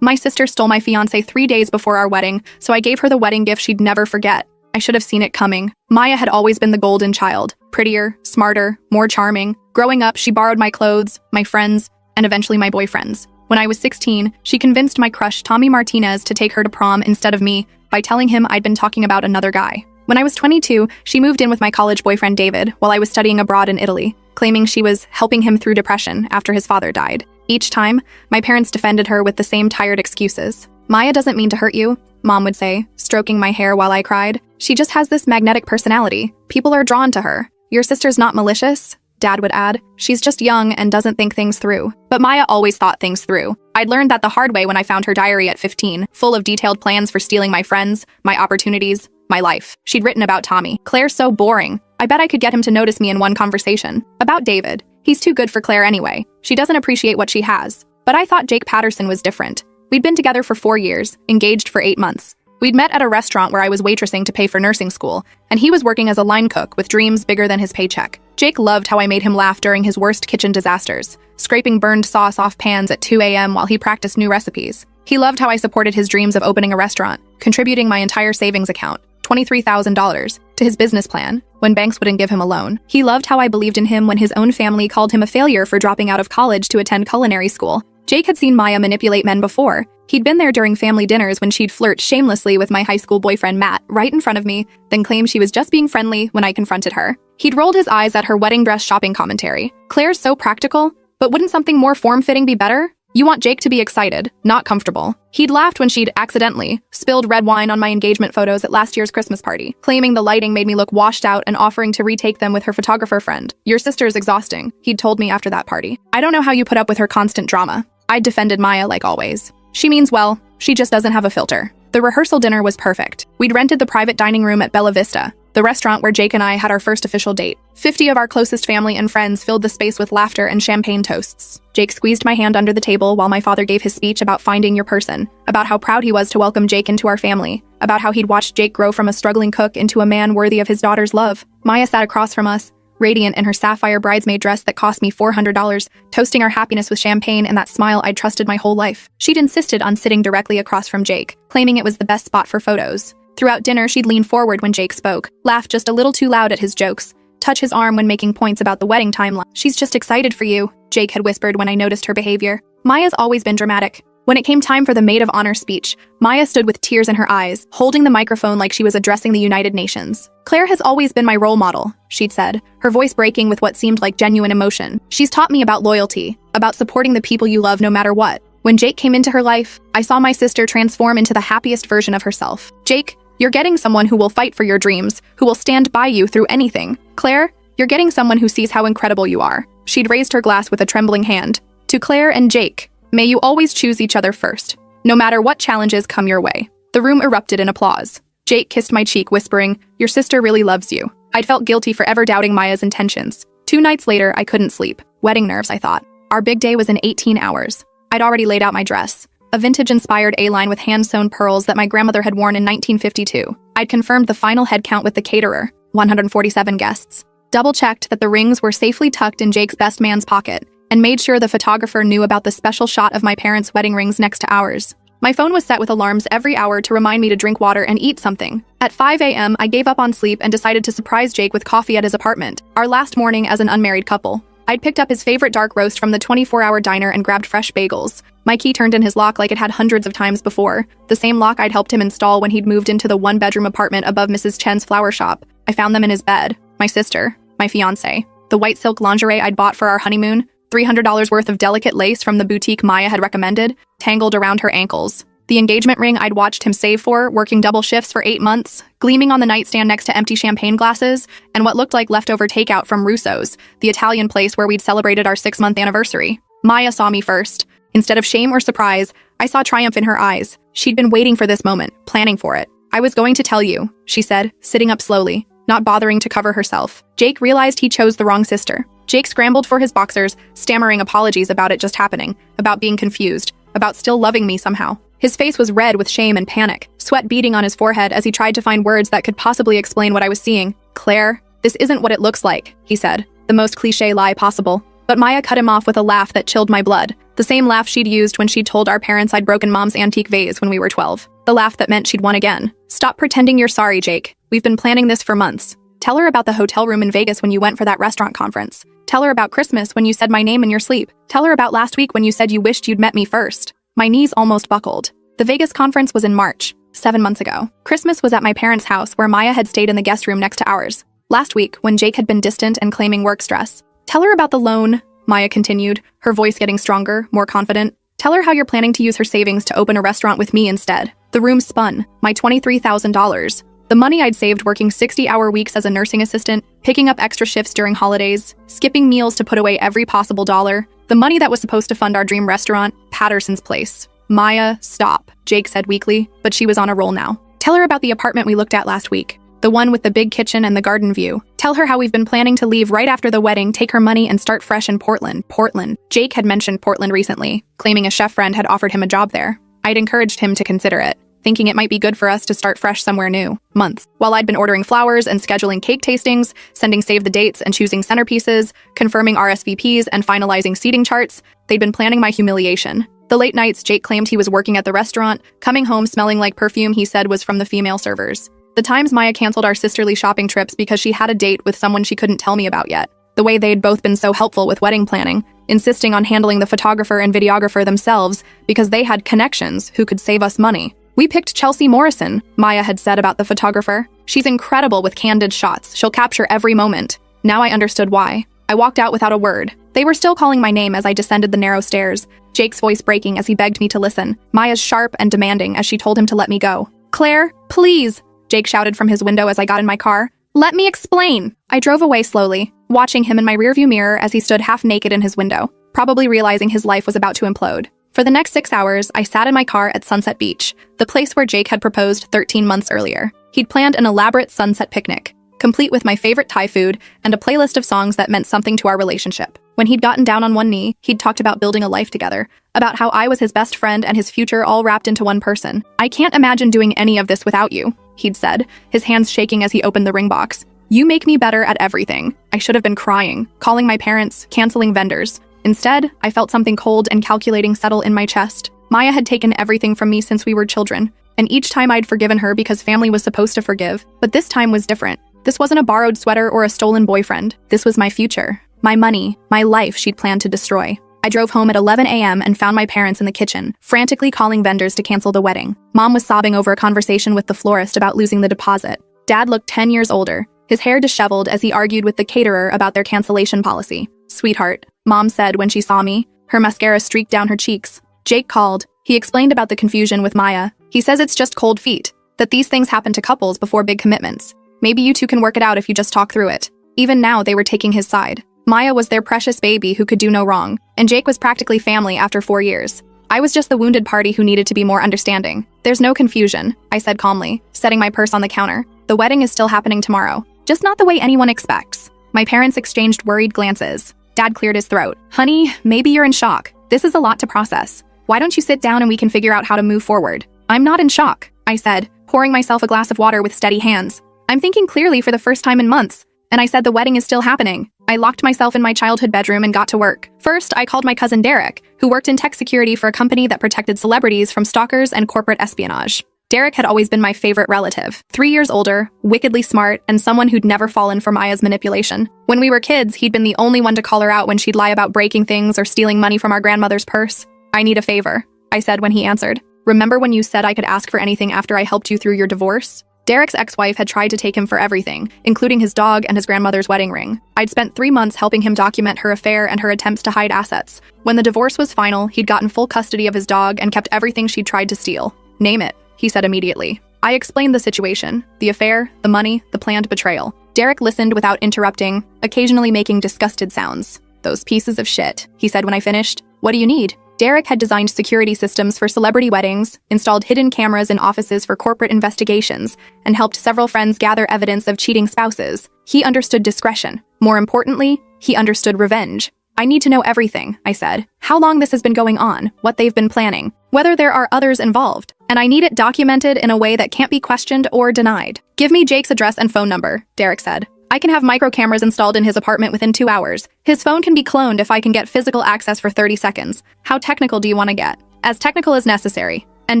My sister stole my fiancé 3 days before our wedding, so I gave her the wedding gift she'd never forget. I should have seen it coming. Maya had always been the golden child. Prettier, smarter, more charming. Growing up, she borrowed my clothes, my friends, and eventually my boyfriends. When I was 16, she convinced my crush Tommy Martinez to take her to prom instead of me by telling him I'd been talking about another guy. When I was 22, she moved in with my college boyfriend David while I was studying abroad in Italy, claiming she was helping him through depression after his father died. Each time, my parents defended her with the same tired excuses. Maya doesn't mean to hurt you, Mom would say, stroking my hair while I cried. She just has this magnetic personality. People are drawn to her. Your sister's not malicious, Dad would add. She's just young and doesn't think things through. But Maya always thought things through. I'd learned that the hard way when I found her diary at 15, full of detailed plans for stealing my friends, my opportunities, my life. She'd written about Tommy. Claire's so boring. I bet I could get him to notice me in one conversation. About David. He's too good for Claire anyway. She doesn't appreciate what she has. But I thought Jake Patterson was different. We'd been together for 4 years, engaged for 8 months. We'd met at a restaurant where I was waitressing to pay for nursing school, and he was working as a line cook with dreams bigger than his paycheck. Jake loved how I made him laugh during his worst kitchen disasters, scraping burned sauce off pans at 2 a.m. while he practiced new recipes. He loved how I supported his dreams of opening a restaurant, contributing my entire savings account, $23,000, to his business plan, when banks wouldn't give him a loan. He loved how I believed in him when his own family called him a failure for dropping out of college to attend culinary school. Jake had seen Maya manipulate men before. He'd been there during family dinners when she'd flirt shamelessly with my high school boyfriend Matt right in front of me, then claim she was just being friendly when I confronted her. He'd rolled his eyes at her wedding dress shopping commentary. Claire's so practical, but wouldn't something more form-fitting be better? You want Jake to be excited, not comfortable. He'd laughed when she'd accidentally spilled red wine on my engagement photos at last year's Christmas party, claiming the lighting made me look washed out and offering to retake them with her photographer friend. Your sister's exhausting, he'd told me after that party. I don't know how you put up with her constant drama. I'd defended Maya like always. She means well, she just doesn't have a filter. The rehearsal dinner was perfect. We'd rented the private dining room at Bella Vista, the restaurant where Jake and I had our first official date. 50 of our closest family and friends filled the space with laughter and champagne toasts. Jake squeezed my hand under the table while my father gave his speech about finding your person, about how proud he was to welcome Jake into our family, about how he'd watched Jake grow from a struggling cook into a man worthy of his daughter's love. Maya sat across from us, radiant in her sapphire bridesmaid dress that cost me $400, toasting our happiness with champagne and that smile I'd trusted my whole life. She'd insisted on sitting directly across from Jake, claiming it was the best spot for photos. Throughout dinner, she'd lean forward when Jake spoke, laugh just a little too loud at his jokes, touch his arm when making points about the wedding timeline. She's just excited for you, Jake had whispered when I noticed her behavior. Maya's always been dramatic. When it came time for the maid of honor speech, Maya stood with tears in her eyes, holding the microphone like she was addressing the United Nations. Claire has always been my role model, she'd said, her voice breaking with what seemed like genuine emotion. She's taught me about loyalty, about supporting the people you love no matter what. When Jake came into her life, I saw my sister transform into the happiest version of herself. Jake, you're getting someone who will fight for your dreams, who will stand by you through anything. Claire, you're getting someone who sees how incredible you are. She'd raised her glass with a trembling hand. To Claire and Jake, may you always choose each other first, no matter what challenges come your way. The room erupted in applause. Jake kissed my cheek, whispering, your sister really loves you. I'd felt guilty for ever doubting Maya's intentions. 2 nights later, I couldn't sleep. Wedding nerves, I thought. Our big day was in 18 hours. I'd already laid out my dress, a vintage-inspired A-line with hand-sewn pearls that my grandmother had worn in 1952. I'd confirmed the final head count with the caterer, 147 guests. Double-checked that the rings were safely tucked in Jake's best man's pocket, and made sure the photographer knew about the special shot of my parents' wedding rings next to ours. My phone was set with alarms every hour to remind me to drink water and eat something. At 5 a.m., I gave up on sleep and decided to surprise Jake with coffee at his apartment, our last morning as an unmarried couple. I'd picked up his favorite dark roast from the 24-hour diner and grabbed fresh bagels. My key turned in his lock like it had hundreds of times before, the same lock I'd helped him install when he'd moved into the 1-bedroom apartment above Mrs. Chen's flower shop. I found them in his bed, my sister, my fiancé, the white silk lingerie I'd bought for our honeymoon, $300 worth of delicate lace from the boutique Maya had recommended, tangled around her ankles. The engagement ring I'd watched him save for, working double shifts for 8 months, gleaming on the nightstand next to empty champagne glasses, and what looked like leftover takeout from Russo's, the Italian place where we'd celebrated our 6-month anniversary. Maya saw me first. Instead of shame or surprise, I saw triumph in her eyes. She'd been waiting for this moment, planning for it. I was going to tell you, she said, sitting up slowly, not bothering to cover herself. Jake realized he chose the wrong sister. Jake scrambled for his boxers, stammering apologies about it just happening, about being confused, about still loving me somehow. His face was red with shame and panic, sweat beading on his forehead as he tried to find words that could possibly explain what I was seeing. Claire, this isn't what it looks like, he said, the most cliché lie possible. But Maya cut him off with a laugh that chilled my blood, the The same laugh she'd used when she told our parents I'd broken Mom's antique vase when we were 12. The laugh that meant she'd won again. Stop pretending you're sorry, Jake. We've been planning this for months. Tell her about the hotel room in Vegas when you went for that restaurant conference. Tell her about Christmas when you said my name in your sleep. Tell her about last week when you said you wished you'd met me first. My knees almost buckled. The Vegas conference was in March, 7 months ago. Christmas was at my parents' house where Maya had stayed in the guest room next to ours. Last week, when Jake had been distant and claiming work stress. Tell her about the loan, Maya continued, her voice getting stronger, more confident. Tell her how you're planning to use her savings to open a restaurant with me instead. The room spun. My $23,000. The money I'd saved working 60-hour weeks as a nursing assistant, picking up extra shifts during holidays, skipping meals to put away every possible dollar. The money that was supposed to fund our dream restaurant, Patterson's Place. Maya, stop, Jake said weakly, but she was on a roll now. Tell her about the apartment we looked at last week. The one with the big kitchen and the garden view. Tell her how we've been planning to leave right after the wedding, take her money, and start fresh in Portland. Portland. Jake had mentioned Portland recently, claiming a chef friend had offered him a job there. I'd encouraged him to consider it, thinking it might be good for us to start fresh somewhere new. Months. While I'd been ordering flowers and scheduling cake tastings, sending save the dates and choosing centerpieces, confirming RSVPs and finalizing seating charts, they'd been planning my humiliation. The late nights Jake claimed he was working at the restaurant, coming home smelling like perfume he said was from the female servers. The times Maya canceled our sisterly shopping trips because she had a date with someone she couldn't tell me about yet. The way they'd both been so helpful with wedding planning, insisting on handling the photographer and videographer themselves because they had connections who could save us money. We picked Chelsea Morrison, Maya had said about the photographer. She's incredible with candid shots. She'll capture every moment. Now I understood why. I walked out without a word. They were still calling my name as I descended the narrow stairs, Jake's voice breaking as he begged me to listen, Maya's sharp and demanding as she told him to let me go. Claire, please, Jake shouted from his window as I got in my car. Let me explain. I drove away slowly, watching him in my rearview mirror as he stood half naked in his window, probably realizing his life was about to implode. For the next 6 hours, I sat in my car at Sunset Beach, the place where Jake had proposed 13 months earlier. He'd planned an elaborate sunset picnic, complete with my favorite Thai food and a playlist of songs that meant something to our relationship. When he'd gotten down on one knee, he'd talked about building a life together, about how I was his best friend and his future all wrapped into one person. I can't imagine doing any of this without you, he'd said, his hands shaking as he opened the ring box. You make me better at everything. I should have been crying, calling my parents, canceling vendors. Instead, I felt something cold and calculating settle in my chest. Maya had taken everything from me since we were children, and each time I'd forgiven her because family was supposed to forgive. But this time was different. This wasn't a borrowed sweater or a stolen boyfriend. This was my future, my money, my life she'd planned to destroy. I drove home at 11 a.m. and found my parents in the kitchen, frantically calling vendors to cancel the wedding. Mom was sobbing over a conversation with the florist about losing the deposit. Dad looked 10 years older, his hair disheveled as he argued with the caterer about their cancellation policy. Sweetheart, Mom said when she saw me, her mascara streaked down her cheeks. Jake called. He explained about the confusion with Maya. He says it's just cold feet, that these things happen to couples before big commitments. Maybe you two can work it out if you just talk through it. Even now, they were taking his side. Maya was their precious baby who could do no wrong, and Jake was practically family after 4 years. I was just the wounded party who needed to be more understanding. There's no confusion, I said calmly, setting my purse on the counter. The wedding is still happening tomorrow, just not the way anyone expects. My parents exchanged worried glances. Dad cleared his throat. Honey, maybe you're in shock. This is a lot to process. Why don't you sit down and we can figure out how to move forward? I'm not in shock, I said, pouring myself a glass of water with steady hands. I'm thinking clearly for the first time in months. And I said the wedding is still happening. I locked myself in my childhood bedroom and got to work. First, I called my cousin Derek, who worked in tech security for a company that protected celebrities from stalkers and corporate espionage. Derek had always been my favorite relative. 3 years older, wickedly smart, and someone who'd never fallen for Maya's manipulation. When we were kids, he'd been the only one to call her out when she'd lie about breaking things or stealing money from our grandmother's purse. I need a favor, I said when he answered. Remember when you said I could ask for anything after I helped you through your divorce? Derek's ex-wife had tried to take him for everything, including his dog and his grandmother's wedding ring. I'd spent 3 months helping him document her affair and her attempts to hide assets. When the divorce was final, he'd gotten full custody of his dog and kept everything she'd tried to steal. Name it, he said immediately. I explained the situation, the affair, the money, the planned betrayal. Derek listened without interrupting, occasionally making disgusted sounds. Those pieces of shit, he said when I finished. What do you need? Derek had designed security systems for celebrity weddings, installed hidden cameras in offices for corporate investigations, and helped several friends gather evidence of cheating spouses. He understood discretion. More importantly, he understood revenge. I need to know everything, I said. How long this has been going on, what they've been planning, whether there are others involved. And I need it documented in a way that can't be questioned or denied. Give me Jake's address and phone number, Derek said. I can have micro cameras installed in his apartment within 2 hours. His phone can be cloned if I can get physical access for 30 seconds. How technical do you want to get? As technical as necessary. And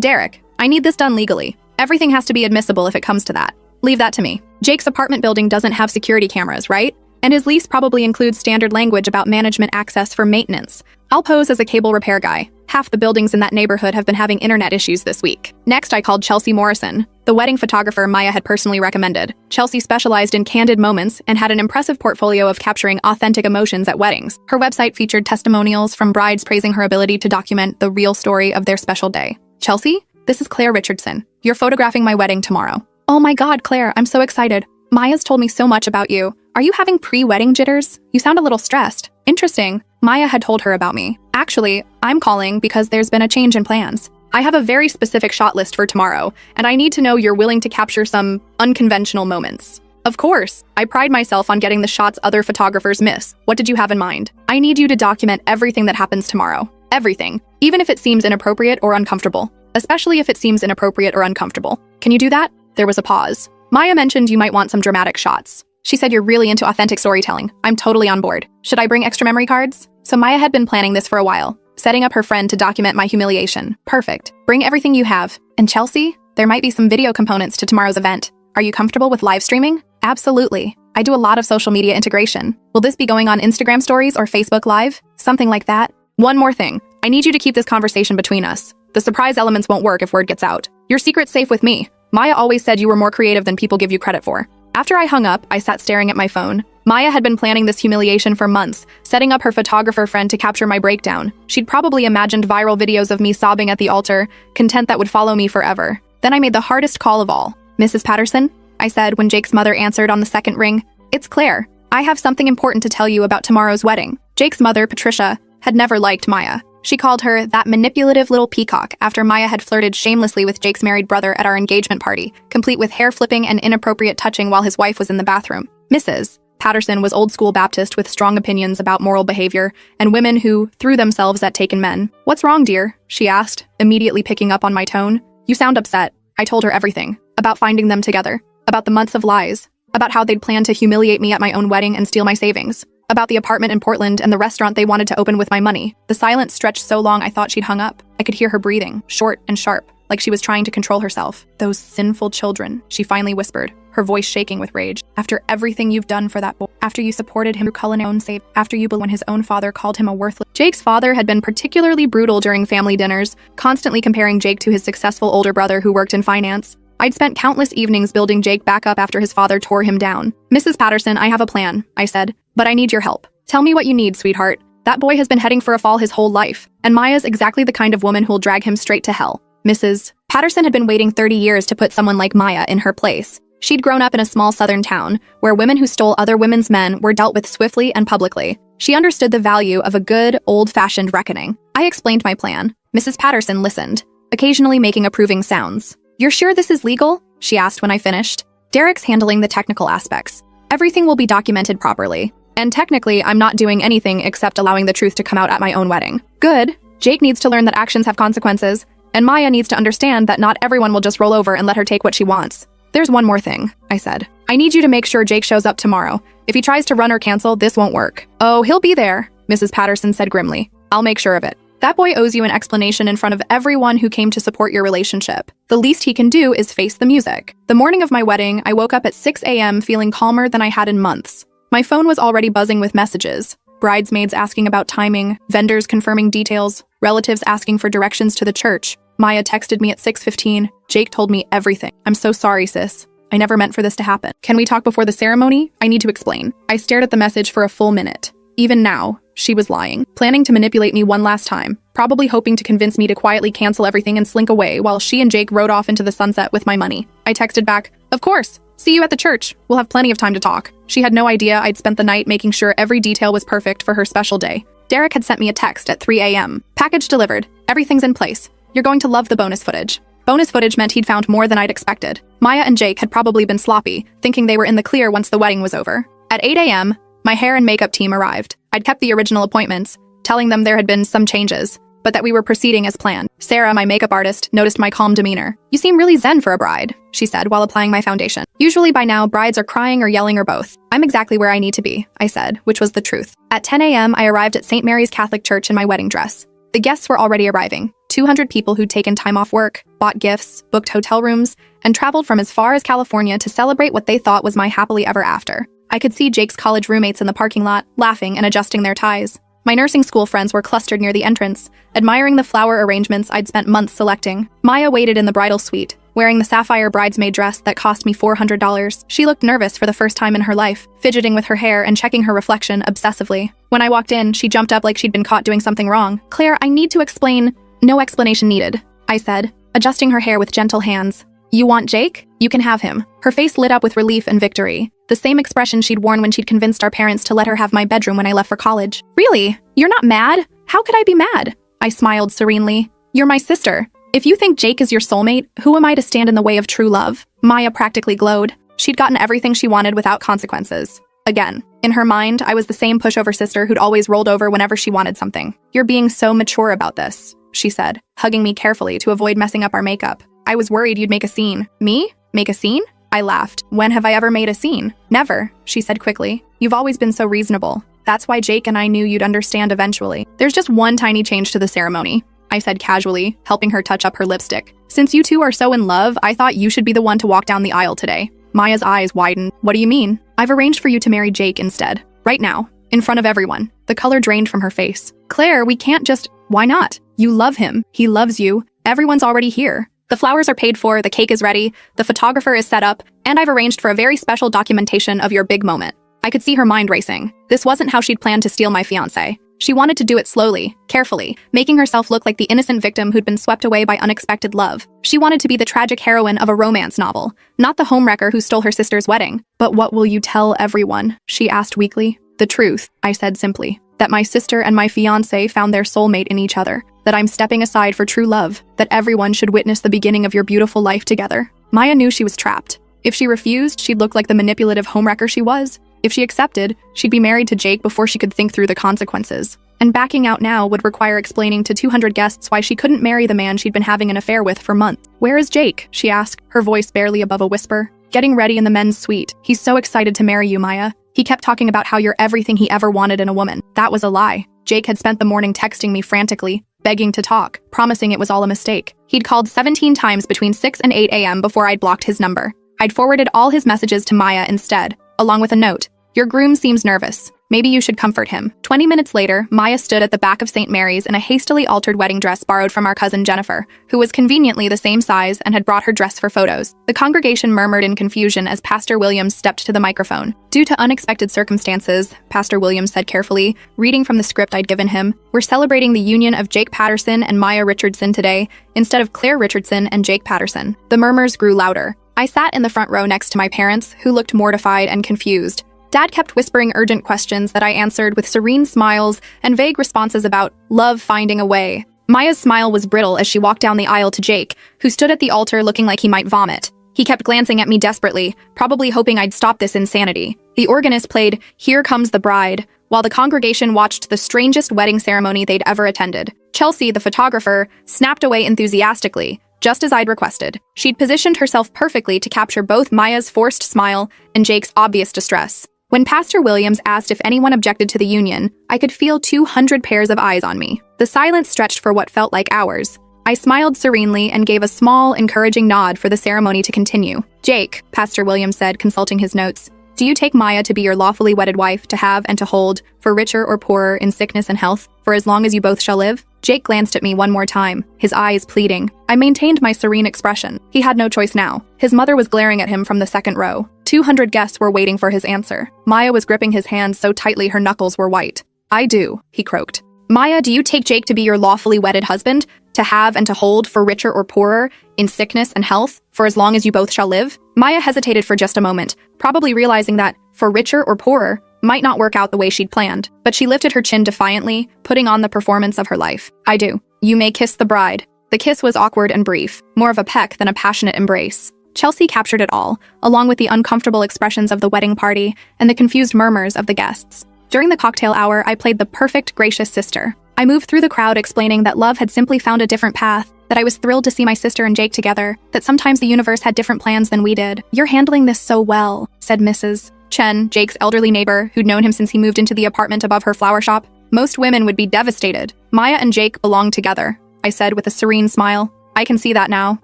Derek, I need this done legally. Everything has to be admissible if it comes to that. Leave that to me. Jake's apartment building doesn't have security cameras, right? And his lease probably includes standard language about management access for maintenance. I'll pose as a cable repair guy. Half the buildings in that neighborhood have been having internet issues this week. Next, I called Chelsea Morrison, the wedding photographer Maya had personally recommended. Chelsea specialized in candid moments and had an impressive portfolio of capturing authentic emotions at weddings. Her website featured testimonials from brides praising her ability to document the real story of their special day. Chelsea, this is Claire Richardson. You're photographing my wedding tomorrow. Oh my God, Claire, I'm so excited. Maya's told me so much about you. Are you having pre-wedding jitters? You sound a little stressed. Interesting. Maya had told her about me. Actually, I'm calling because there's been a change in plans. I have a very specific shot list for tomorrow, and I need to know you're willing to capture some unconventional moments. Of course, I pride myself on getting the shots other photographers miss. What did you have in mind? I need you to document everything that happens tomorrow. Everything. Even if it seems inappropriate or uncomfortable. Especially if it seems inappropriate or uncomfortable. Can you do that? There was a pause. Maya mentioned you might want some dramatic shots. She said you're really into authentic storytelling. I'm totally on board. Should I bring extra memory cards? So Maya had been planning this for a while, setting up her friend to document my humiliation. Perfect. Bring everything you have. And Chelsea, there might be some video components to tomorrow's event. Are you comfortable with live streaming? Absolutely. I do a lot of social media integration. Will this be going on Instagram stories or Facebook Live? Something like that. One more thing. I need you to keep this conversation between us. The surprise elements won't work if word gets out. Your secret's safe with me. Maya always said you were more creative than people give you credit for. After I hung up, I sat staring at my phone. Maya had been planning this humiliation for months, setting up her photographer friend to capture my breakdown. She'd probably imagined viral videos of me sobbing at the altar, content that would follow me forever. Then I made the hardest call of all. Mrs. Patterson? I said when Jake's mother answered on the second ring. It's Claire. I have something important to tell you about tomorrow's wedding. Jake's mother, Patricia, had never liked Maya. She called her that manipulative little peacock after Maya had flirted shamelessly with Jake's married brother at our engagement party, complete with hair flipping and inappropriate touching while his wife was in the bathroom. Mrs. Patterson was old-school Baptist with strong opinions about moral behavior and women who threw themselves at taken men. What's wrong, dear? She asked, immediately picking up on my tone. You sound upset. I told her everything. About finding them together. About the months of lies. About how they'd planned to humiliate me at my own wedding and steal my savings. About the apartment in Portland and the restaurant they wanted to open with my money. The silence stretched so long I thought she'd hung up. I could hear her breathing, short and sharp, like she was trying to control herself. Those sinful children, she finally whispered, her voice shaking with rage. After everything you've done for that boy, after you supported him through culinary own save, after you when his own father called him a worthless. Jake's father had been particularly brutal during family dinners, constantly comparing Jake to his successful older brother who worked in finance. I'd spent countless evenings building Jake back up after his father tore him down. Mrs. Patterson, I have a plan, I said, but I need your help. Tell me what you need, sweetheart. That boy has been heading for a fall his whole life, and Maya's exactly the kind of woman who'll drag him straight to hell. Mrs. Patterson had been waiting 30 years to put someone like Maya in her place. She'd grown up in a small southern town, where women who stole other women's men were dealt with swiftly and publicly. She understood the value of a good, old-fashioned reckoning. I explained my plan. Mrs. Patterson listened, occasionally making approving sounds. You're sure this is legal? She asked when I finished. Derek's handling the technical aspects. Everything will be documented properly. And technically, I'm not doing anything except allowing the truth to come out at my own wedding. Good. Jake needs to learn that actions have consequences, and Maya needs to understand that not everyone will just roll over and let her take what she wants. There's one more thing, I said. I need you to make sure Jake shows up tomorrow. If he tries to run or cancel, this won't work. Oh, he'll be there, Mrs. Patterson said grimly. I'll make sure of it. That boy owes you an explanation in front of everyone who came to support your relationship. The least he can do is face the music. The morning of my wedding, I woke up at 6 a.m. feeling calmer than I had in months. My phone was already buzzing with messages. Bridesmaids asking about timing, vendors confirming details, relatives asking for directions to the church. Maya texted me at 6:15. Jake told me everything. I'm so sorry, sis. I never meant for this to happen. Can we talk before the ceremony? I need to explain. I stared at the message for a full minute. Even now, she was lying, planning to manipulate me one last time, probably hoping to convince me to quietly cancel everything and slink away while she and Jake rode off into the sunset with my money. I texted back, of course. See you at the church. We'll have plenty of time to talk. She had no idea I'd spent the night making sure every detail was perfect for her special day. Derek had sent me a text at 3 a.m. Package delivered. Everything's in place. You're going to love the bonus footage. Bonus footage meant he'd found more than I'd expected. Maya and Jake had probably been sloppy, thinking they were in the clear once the wedding was over. At 8 a.m., my hair and makeup team arrived. I'd kept the original appointments, telling them there had been some changes. but that we were proceeding as planned. Sarah, my makeup artist, noticed my calm demeanor. "You seem really zen for a bride," she said while applying my foundation. "Usually by now, brides are crying or yelling or both." "I'm exactly where I need to be," I said, which was the truth. At 10 a.m., I arrived at St. Mary's Catholic Church in my wedding dress. The guests were already arriving. 200 people who'd taken time off work, bought gifts, booked hotel rooms, and traveled from as far as California to celebrate what they thought was my happily ever after. I could see Jake's college roommates in the parking lot, laughing and adjusting their ties. My nursing school friends were clustered near the entrance, admiring the flower arrangements I'd spent months selecting. Maya waited in the bridal suite, wearing the sapphire bridesmaid dress that cost me $400. She looked nervous for the first time in her life, fidgeting with her hair and checking her reflection obsessively. When I walked in, she jumped up like she'd been caught doing something wrong. "Claire, I need to explain." "No explanation needed," I said, adjusting her hair with gentle hands. "You want Jake? You can have him." Her face lit up with relief and victory, the same expression she'd worn when she'd convinced our parents to let her have my bedroom when I left for college. "Really? You're not mad? How could I be mad?" I smiled serenely. "You're my sister. If you think Jake is your soulmate, who am I to stand in the way of true love?" Maya practically glowed. She'd gotten everything she wanted without consequences. Again. In her mind, I was the same pushover sister who'd always rolled over whenever she wanted something. "You're being so mature about this," she said, hugging me carefully to avoid messing up our makeup. "I was worried you'd make a scene." "Me? Make a scene?" I laughed. "When have I ever made a scene?" "Never," she said quickly. "You've always been so reasonable. That's why Jake and I knew you'd understand eventually. There's just one tiny change to the ceremony," I said casually, helping her touch up her lipstick. "Since you two are so in love, I thought you should be the one to walk down the aisle today." Maya's eyes widened. "What do you mean?" "I've arranged for you to marry Jake instead. Right now. In front of everyone." The color drained from her face. "Claire, we can't just—" "Why not? You love him. He loves you. Everyone's already here. The flowers are paid for, the cake is ready, the photographer is set up, and I've arranged for a very special documentation of your big moment." I could see her mind racing. This wasn't how she'd planned to steal my fiancé. She wanted to do it slowly, carefully, making herself look like the innocent victim who'd been swept away by unexpected love. She wanted to be the tragic heroine of a romance novel, not the homewrecker who stole her sister's wedding. "But what will you tell everyone?" she asked weakly. "The truth," I said simply. "That my sister and my fiancé found their soulmate in each other. That I'm stepping aside for true love. That everyone should witness the beginning of your beautiful life together." Maya knew she was trapped. If she refused, she'd look like the manipulative homewrecker she was. If she accepted, she'd be married to Jake before she could think through the consequences. And backing out now would require explaining to 200 guests why she couldn't marry the man she'd been having an affair with for months. "Where is Jake?" she asked, her voice barely above a whisper. "Getting ready in the men's suite. He's so excited to marry you, Maya. He kept talking about how you're everything he ever wanted in a woman." That was a lie. Jake had spent the morning texting me frantically, begging to talk, promising it was all a mistake. He'd called 17 times between 6 and 8 a.m. before I'd blocked his number. I'd forwarded all his messages to Maya instead, along with a note. "Your groom seems nervous. Maybe you should comfort him." 20 minutes later, Maya stood at the back of St. Mary's in a hastily altered wedding dress borrowed from our cousin Jennifer, who was conveniently the same size and had brought her dress for photos. The congregation murmured in confusion as Pastor Williams stepped to the microphone. "Due to unexpected circumstances," Pastor Williams said carefully, reading from the script I'd given him, "we're celebrating the union of Jake Patterson and Maya Richardson today, instead of Claire Richardson and Jake Patterson." The murmurs grew louder. I sat in the front row next to my parents, who looked mortified and confused. Dad kept whispering urgent questions that I answered with serene smiles and vague responses about love finding a way. Maya's smile was brittle as she walked down the aisle to Jake, who stood at the altar looking like he might vomit. He kept glancing at me desperately, probably hoping I'd stop this insanity. The organist played "Here Comes the Bride," while the congregation watched the strangest wedding ceremony they'd ever attended. Chelsea, the photographer, snapped away enthusiastically, just as I'd requested. She'd positioned herself perfectly to capture both Maya's forced smile and Jake's obvious distress. When Pastor Williams asked if anyone objected to the union, I could feel 200 pairs of eyes on me. The silence stretched for what felt like hours. I smiled serenely and gave a small, encouraging nod for the ceremony to continue. "Jake," Pastor Williams said, consulting his notes, "do you take Maya to be your lawfully wedded wife, to have and to hold, for richer or poorer, in sickness and health, for as long as you both shall live?" Jake glanced at me one more time, his eyes pleading. I maintained my serene expression. He had no choice now. His mother was glaring at him from the second row. 200 guests were waiting for his answer. Maya was gripping his hand so tightly her knuckles were white. "I do," he croaked. "Maya, do you take Jake to be your lawfully wedded husband, to have and to hold, for richer or poorer, in sickness and health, for as long as you both shall live?" Maya hesitated for just a moment, probably realizing that, for richer or poorer, might not work out the way she'd planned, but she lifted her chin defiantly, putting on the performance of her life. "I do. You may kiss the bride." The kiss was awkward and brief, more of a peck than a passionate embrace. Chelsea captured it all, along with the uncomfortable expressions of the wedding party and the confused murmurs of the guests. During the cocktail hour, I played the perfect gracious sister. I moved through the crowd explaining that love had simply found a different path, that I was thrilled to see my sister and Jake together, that sometimes the universe had different plans than we did. "You're handling this so well," said Mrs. Chen, Jake's elderly neighbor, who'd known him since he moved into the apartment above her flower shop. "Most women would be devastated. Maya and Jake belong together," I said with a serene smile. "I can see that now.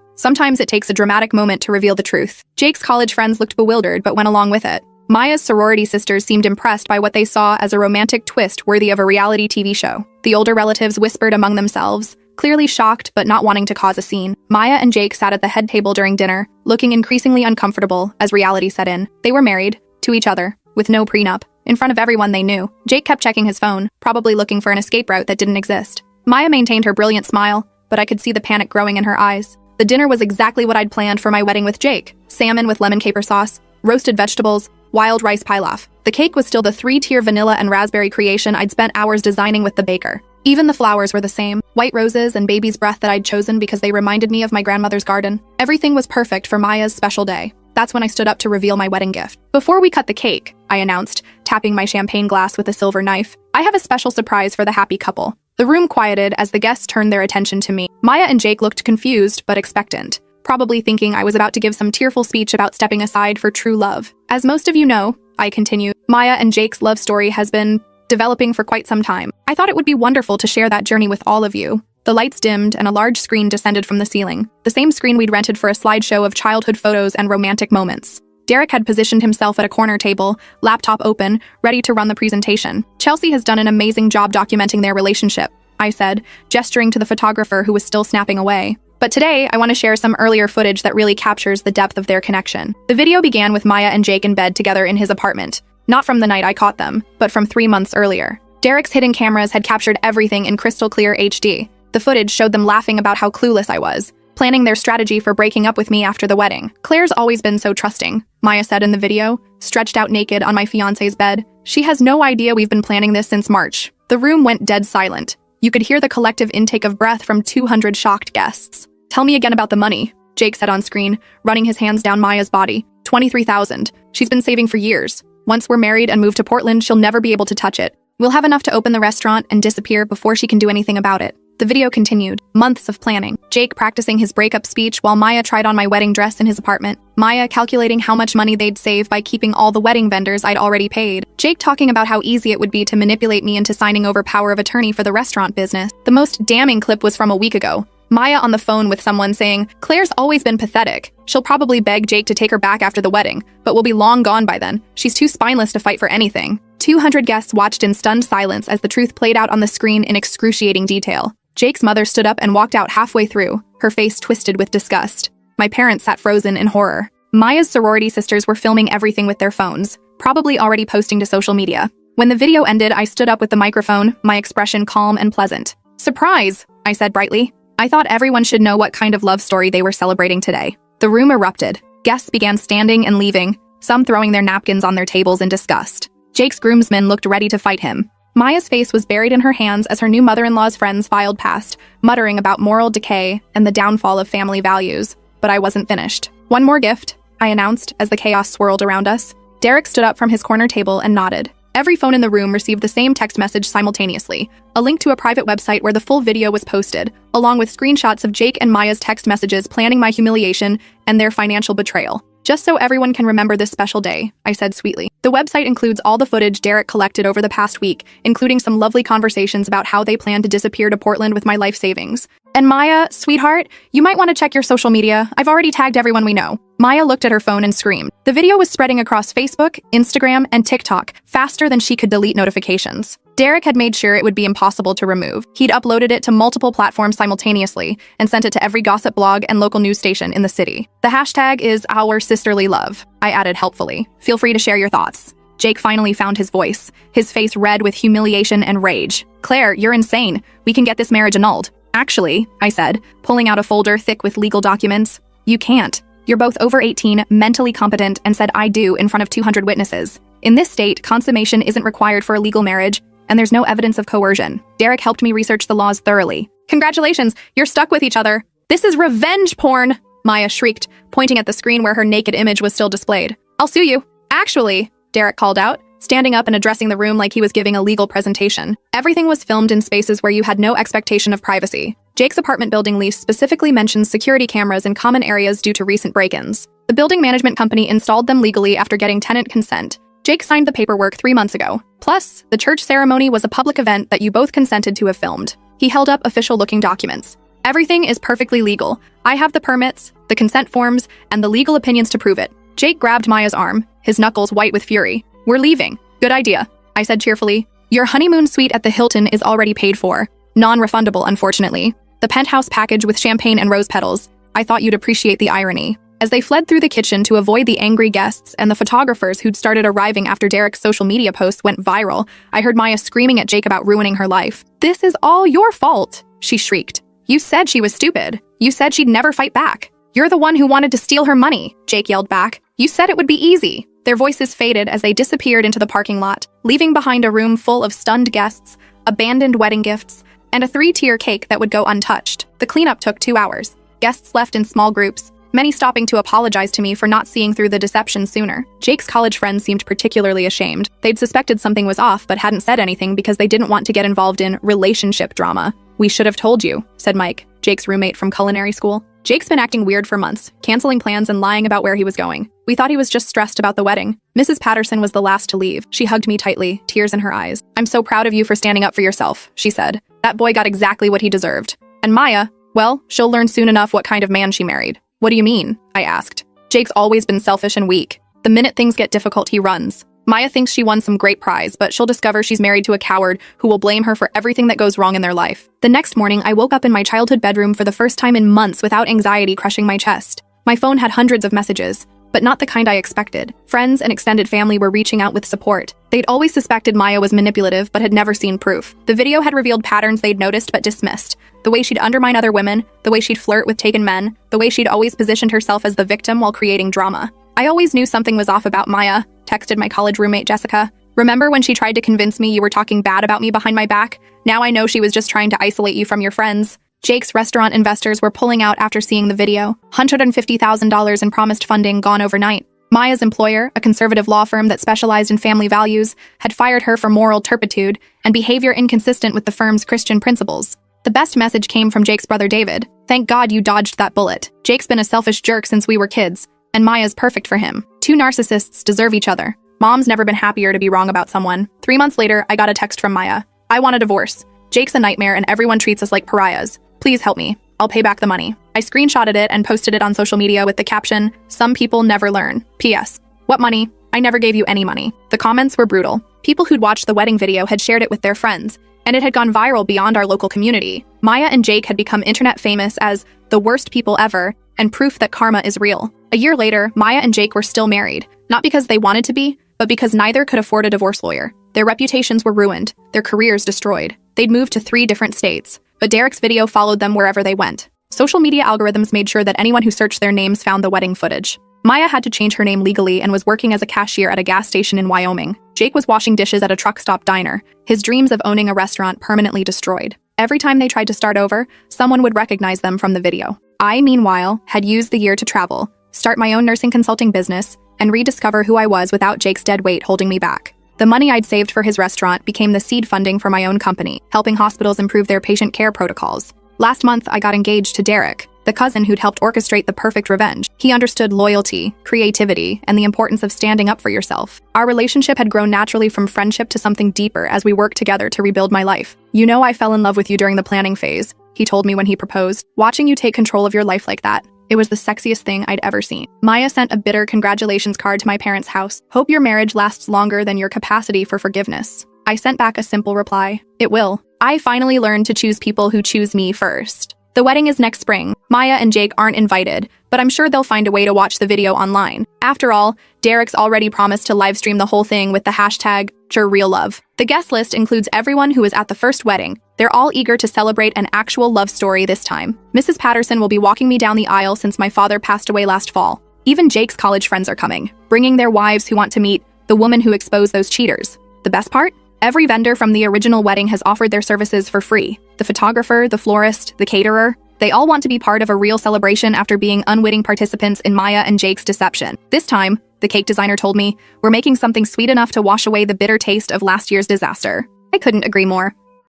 Sometimes it takes a dramatic moment to reveal the truth." Jake's college friends looked bewildered but went along with it. Maya's sorority sisters seemed impressed by what they saw as a romantic twist worthy of a reality TV show. The older relatives whispered among themselves, clearly shocked but not wanting to cause a scene. Maya and Jake sat at the head table during dinner, looking increasingly uncomfortable as reality set in. They were married, to each other, with no prenup, in front of everyone they knew. Jake kept checking his phone, probably looking for an escape route that didn't exist. Maya maintained her brilliant smile, but I could see the panic growing in her eyes. The dinner was exactly what I'd planned for my wedding with Jake. Salmon with lemon caper sauce, roasted vegetables, wild rice pilaf. The cake was still the 3-tier vanilla and raspberry creation I'd spent hours designing with the baker. Even the flowers were the same, white roses and baby's breath that I'd chosen because they reminded me of my grandmother's garden. Everything was perfect for Maya's special day. That's when I stood up to reveal my wedding gift. "Before we cut the cake," I announced, tapping my champagne glass with a silver knife, "I have a special surprise for the happy couple." The room quieted as the guests turned their attention to me. Maya and Jake looked confused but expectant, probably thinking I was about to give some tearful speech about stepping aside for true love. "As most of you know," I continued, "Maya and Jake's love story has been developing for quite some time. I thought it would be wonderful to share that journey with all of you." The lights dimmed and a large screen descended from the ceiling, the same screen we'd rented for a slideshow of childhood photos and romantic moments. Derek had positioned himself at a corner table, laptop open, ready to run the presentation. "Chelsea has done an amazing job documenting their relationship," I said, gesturing to the photographer who was still snapping away. "But today, I want to share some earlier footage that really captures the depth of their connection." The video began with Maya and Jake in bed together in his apartment, not from the night I caught them, but from 3 months earlier. Derek's hidden cameras had captured everything in crystal clear HD. The footage showed them laughing about how clueless I was, planning their strategy for breaking up with me after the wedding. "Claire's always been so trusting," Maya said in the video, stretched out naked on my fiancé's bed. "She has no idea we've been planning this since March." The room went dead silent. You could hear the collective intake of breath from 200 shocked guests. "Tell me again about the money," Jake said on screen, running his hands down Maya's body. "$23,000. She's been saving for years. Once we're married and move to Portland, she'll never be able to touch it. We'll have enough to open the restaurant and disappear before she can do anything about it." The video continued. Months of planning. Jake practicing his breakup speech while Maya tried on my wedding dress in his apartment. Maya calculating how much money they'd save by keeping all the wedding vendors I'd already paid. Jake talking about how easy it would be to manipulate me into signing over power of attorney for the restaurant business. The most damning clip was from a week ago. Maya on the phone with someone saying, "Claire's always been pathetic. She'll probably beg Jake to take her back after the wedding, but we'll be long gone by then. She's too spineless to fight for anything." 200 guests watched in stunned silence as the truth played out on the screen in excruciating detail. Jake's mother stood up and walked out halfway through, her face twisted with disgust. My parents sat frozen in horror. Maya's sorority sisters were filming everything with their phones, probably already posting to social media. When the video ended, I stood up with the microphone, my expression calm and pleasant. "Surprise," I said brightly. I thought everyone should know what kind of love story they were celebrating today. The room erupted. Guests began standing and leaving, some throwing their napkins on their tables in disgust. Jake's groomsmen looked ready to fight him. Maya's face was buried in her hands as her new mother-in-law's friends filed past, muttering about moral decay and the downfall of family values. But I wasn't finished. "One more gift," I announced as the chaos swirled around us. Derek stood up from his corner table and nodded. Every phone in the room received the same text message simultaneously, a link to a private website where the full video was posted, along with screenshots of Jake and Maya's text messages planning my humiliation and their financial betrayal. "Just so everyone can remember this special day," I said sweetly. The website includes all the footage Derek collected over the past week, including some lovely conversations about how they plan to disappear to Portland with my life savings. "And Maya, sweetheart, you might want to check your social media. I've already tagged everyone we know." Maya looked at her phone and screamed. The video was spreading across Facebook, Instagram, and TikTok, faster than she could delete notifications. Derek had made sure it would be impossible to remove. He'd uploaded it to multiple platforms simultaneously and sent it to every gossip blog and local news station in the city. "The hashtag is our sisterly love," I added helpfully. "Feel free to share your thoughts." Jake finally found his voice, his face red with humiliation and rage. "Claire, you're insane. We can get this marriage annulled." "Actually," I said, pulling out a folder thick with legal documents, "you can't. You're both over 18, mentally competent, and said 'I do' in front of 200 witnesses. In this state, consummation isn't required for a legal marriage, and there's no evidence of coercion." Derek helped me research the laws thoroughly. "Congratulations, you're stuck with each other." "This is revenge porn," Maya shrieked, pointing at the screen where her naked image was still displayed. "I'll sue you." "Actually," Derek called out, standing up and addressing the room like he was giving a legal presentation. Everything was filmed in spaces where you had no expectation of privacy. Jake's apartment building lease specifically mentions security cameras in common areas due to recent break-ins. The building management company installed them legally after getting tenant consent. Jake signed the paperwork 3 months ago. Plus, the church ceremony was a public event that you both consented to have filmed. He held up official-looking documents. Everything is perfectly legal. I have the permits, the consent forms, and the legal opinions to prove it. Jake grabbed Maya's arm, his knuckles white with fury. We're leaving. Good idea, I said cheerfully. Your honeymoon suite at the Hilton is already paid for. Non-refundable, unfortunately. The penthouse package with champagne and rose petals. I thought you'd appreciate the irony. As they fled through the kitchen to avoid the angry guests and the photographers who'd started arriving after Derek's social media posts went viral, I heard Maya screaming at Jake about ruining her life. This is all your fault, she shrieked. You said she was stupid. You said she'd never fight back. You're the one who wanted to steal her money, Jake yelled back. You said it would be easy. Their voices faded as they disappeared into the parking lot, leaving behind a room full of stunned guests, abandoned wedding gifts, and a 3-tier cake that would go untouched. The cleanup took 2 hours. Guests left in small groups, many stopping to apologize to me for not seeing through the deception sooner. Jake's college friends seemed particularly ashamed. They'd suspected something was off but hadn't said anything because they didn't want to get involved in relationship drama. We should have told you, said Mike, Jake's roommate from culinary school. Jake's been acting weird for months, canceling plans and lying about where he was going. We thought he was just stressed about the wedding. Mrs. Patterson was the last to leave. She hugged me tightly, tears in her eyes. I'm so proud of you for standing up for yourself, she said. That boy got exactly what he deserved. And Maya, well, she'll learn soon enough what kind of man she married. What do you mean? I asked. Jake's always been selfish and weak. The minute things get difficult, he runs. Maya thinks she won some great prize, but she'll discover she's married to a coward who will blame her for everything that goes wrong in their life. The next morning, I woke up in my childhood bedroom for the first time in months without anxiety crushing my chest. My phone had hundreds of messages, but not the kind I expected. Friends and extended family were reaching out with support. They'd always suspected Maya was manipulative, but had never seen proof. The video had revealed patterns they'd noticed but dismissed. The way she'd undermine other women, the way she'd flirt with taken men, the way she'd always positioned herself as the victim while creating drama. I always knew something was off about Maya, texted my college roommate Jessica. Remember when she tried to convince me you were talking bad about me behind my back? Now I know she was just trying to isolate you from your friends. Jake's restaurant investors were pulling out after seeing the video. $150,000 in promised funding gone overnight. Maya's employer, a conservative law firm that specialized in family values, had fired her for moral turpitude and behavior inconsistent with the firm's Christian principles. The best message came from Jake's brother David. Thank God you dodged that bullet. Jake's been a selfish jerk since we were kids, and Maya's perfect for him. 2 narcissists deserve each other. Mom's never been happier to be wrong about someone. 3 months later, I got a text from Maya. I want a divorce. Jake's a nightmare and everyone treats us like pariahs. Please help me. I'll pay back the money. I screenshotted it and posted it on social media with the caption, "Some people never learn. P.S. What money? I never gave you any money." The comments were brutal. People who'd watched the wedding video had shared it with their friends, and it had gone viral beyond our local community. Maya and Jake had become internet famous as the worst people ever and proof that karma is real. A year later, Maya and Jake were still married, not because they wanted to be, but because neither could afford a divorce lawyer. Their reputations were ruined, their careers destroyed. They'd moved to 3 different states, but Derek's video followed them wherever they went. Social media algorithms made sure that anyone who searched their names found the wedding footage. Maya had to change her name legally and was working as a cashier at a gas station in Wyoming. Jake was washing dishes at a truck stop diner, his dreams of owning a restaurant permanently destroyed. Every time they tried to start over, someone would recognize them from the video. I, meanwhile, had used the year to travel, start my own nursing consulting business, and rediscover who I was without Jake's dead weight holding me back. The money I'd saved for his restaurant became the seed funding for my own company, helping hospitals improve their patient care protocols. Last month, I got engaged to Derek, the cousin who'd helped orchestrate the perfect revenge. He understood loyalty, creativity, and the importance of standing up for yourself. Our relationship had grown naturally from friendship to something deeper as we worked together to rebuild my life. "You know I fell in love with you during the planning phase," he told me when he proposed. "Watching you take control of your life like that, it was the sexiest thing I'd ever seen." Maya sent a bitter congratulations card to my parents' house. "Hope your marriage lasts longer than your capacity for forgiveness." I sent back a simple reply. "It will. I finally learned to choose people who choose me first." The wedding is next spring. Maya and Jake aren't invited, but I'm sure they'll find a way to watch the video online. After all, Derek's already promised to livestream the whole thing with the hashtag #SureRealLove. The guest list includes everyone who was at the first wedding. They're all eager to celebrate an actual love story this time. Mrs. Patterson will be walking me down the aisle since my father passed away last fall. Even Jake's college friends are coming, bringing their wives who want to meet the woman who exposed those cheaters. The best part? Every vendor from the original wedding has offered their services for free. The photographer, the florist, the caterer. They all want to be part of a real celebration after being unwitting participants in Maya and Jake's deception. This time, the cake designer told me, we're making something sweet enough to wash away the bitter taste of last year's disaster. I couldn't agree more.